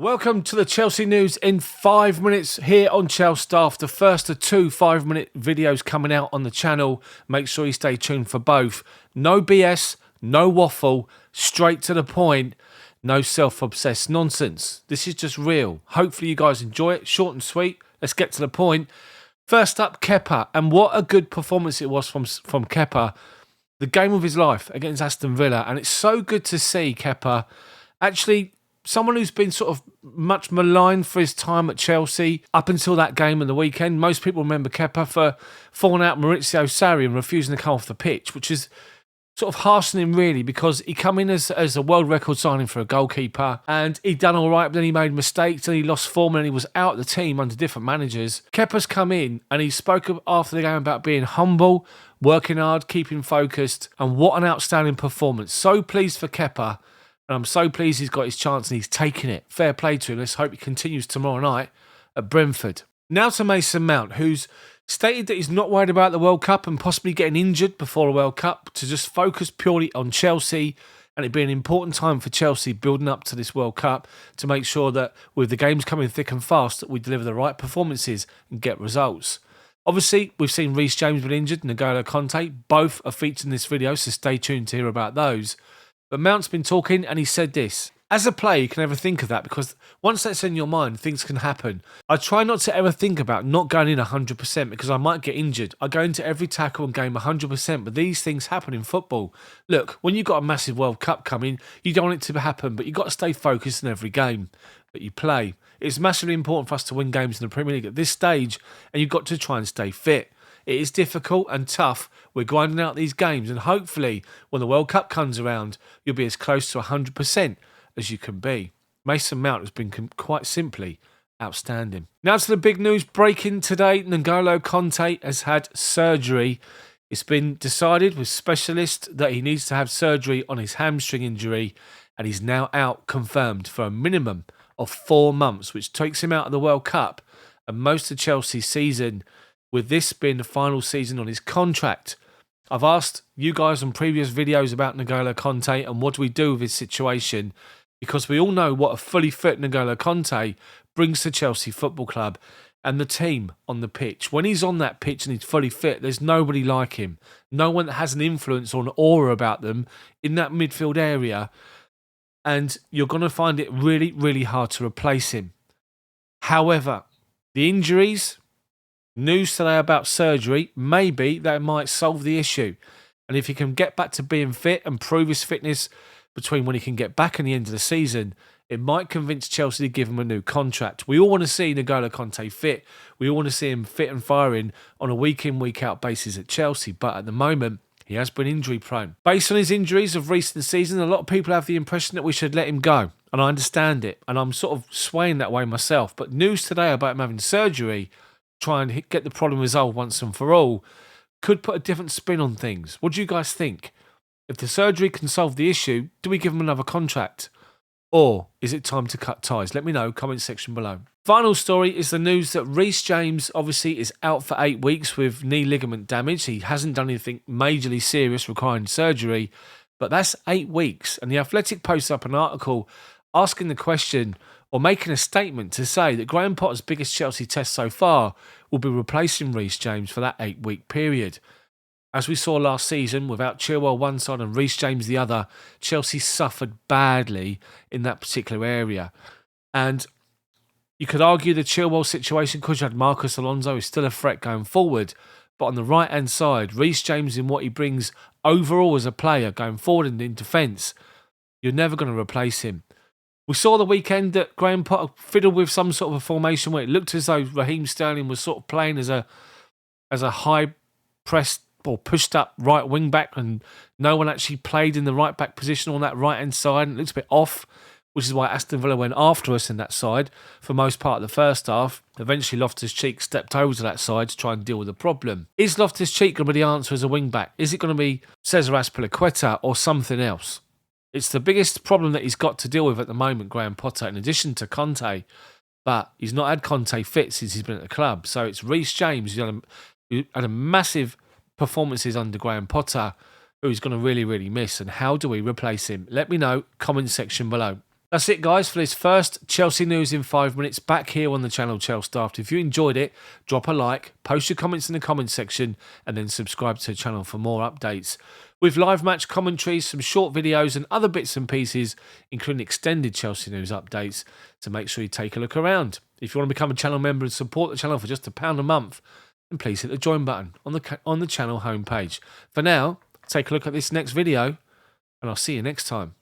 Welcome to the Chelsea news in 5 minutes here on Chels Daft. The first of two 5-minute videos coming out on the channel. Make sure you stay tuned for both. No BS, no waffle, straight to the point, no self-obsessed nonsense. This is just real. Hopefully you guys enjoy it. Short and sweet. Let's get to the point. First up, Kepa. And what a good performance it was from Kepa. The game of his life against Aston Villa. And it's so good to see Kepa actually someone who's been sort of much maligned for his time at Chelsea up until that game in the weekend. Most people remember Kepa for falling out Reece James and refusing to come off the pitch, which is sort of harsh on him really, because he come in as a world record signing for a goalkeeper and he'd done all right, but then he made mistakes and he lost form and he was out of the team under different managers. Kepa's come in and he spoke after the game about being humble, working hard, keeping focused, and what an outstanding performance. So pleased for Kepa. And I'm so pleased he's got his chance and he's taking it. Fair play to him. Let's hope he continues tomorrow night at Brentford. Now to Mason Mount, who's stated that he's not worried about the World Cup and possibly getting injured before the World Cup, to just focus purely on Chelsea. And it'd be an important time for Chelsea building up to this World Cup to make sure that with the games coming thick and fast, that we deliver the right performances and get results. Obviously, we've seen Reece James been injured and N'Golo Kante. Both are featured in this video, so stay tuned to hear about those. But Mount's been talking and he said this. As a player, you can never think of that because once that's in your mind, things can happen. I try not to ever think about not going in 100% because I might get injured. I go into every tackle and game 100%, but these things happen in football. Look, when you've got a massive World Cup coming, you don't want it to happen, but you've got to stay focused in every game that you play. It's massively important for us to win games in the Premier League at this stage, and you've got to try and stay fit. It is difficult and tough. We're grinding out these games, and hopefully when the World Cup comes around, you'll be as close to 100% as you can be. Mason Mount has been quite simply outstanding. Now to the big news breaking today. N'Golo Kante has had surgery. It's been decided with specialists that he needs to have surgery on his hamstring injury, and he's now out confirmed for a minimum of 4 months, which takes him out of the World Cup and most of Chelsea's season, with this being the final season on his contract. I've asked you guys on previous videos about N'Golo Kante and what do we do with his situation, because we all know what a fully fit N'Golo Kante brings to Chelsea Football Club and the team on the pitch. When he's on that pitch and he's fully fit, there's nobody like him. No one that has an influence or an aura about them in that midfield area, and you're going to find it really, really hard to replace him. However, the injuries, news today about surgery, maybe that might solve the issue. And if he can get back to being fit and prove his fitness between when he can get back and the end of the season, it might convince Chelsea to give him a new contract. We all want to see N'Golo Kante fit. We all want to see him fit and firing on a week-in, week-out basis at Chelsea. But at the moment, he has been injury-prone. Based on his injuries of recent season, a lot of people have the impression that we should let him go. And I understand it. And I'm sort of swaying that way myself. But news today about him having surgery, try and get the problem resolved once and for all, could put a different spin on things. What do you guys think? If the surgery can solve the issue, do we give him another contract? Or is it time to cut ties? Let me know, comment section below. Final story is the news that Reece James obviously is out for 8 weeks with knee ligament damage. He hasn't done anything majorly serious requiring surgery, but that's 8 weeks. And The Athletic posted up an article asking the question, or making a statement to say that Graham Potter's biggest Chelsea test so far will be replacing Reece James for that 8-week period. As we saw last season, without Chilwell one side and Reece James the other, Chelsea suffered badly in that particular area. And you could argue the Chilwell situation, because you had Marcus Alonso, is still a threat going forward. But on the right-hand side, Reece James, in what he brings overall as a player going forward and in defence, you're never going to replace him. We saw the weekend that Graham Potter fiddled with some sort of a formation where it looked as though Raheem Sterling was sort of playing as a high pressed or pushed up right wing back, and no one actually played in the right back position on that right hand side, and it looks a bit off, which is why Aston Villa went after us in that side for most part of the first half. Eventually Loftus-Cheek stepped over to that side to try and deal with the problem. Is Loftus-Cheek going to be the answer as a wing back? Is it going to be Cesar Azpilicueta or something else? It's the biggest problem that he's got to deal with at the moment, Graham Potter, in addition to Kante. But he's not had Kante fit since he's been at the club. So it's Reece James who had a massive performances under Graham Potter, who he's going to really, really miss. And how do we replace him? Let me know, comment section below. That's it, guys, for this first Chelsea news in 5 minutes back here on the channel Chels Daft. If you enjoyed it, drop a like, post your comments in the comments section, and then subscribe to the channel for more updates. With live match commentaries, some short videos, and other bits and pieces, including extended Chelsea news updates, so make sure you take a look around. If you want to become a channel member and support the channel for just £1 a month, then please hit the join button on the channel homepage. For now, take a look at this next video, and I'll see you next time.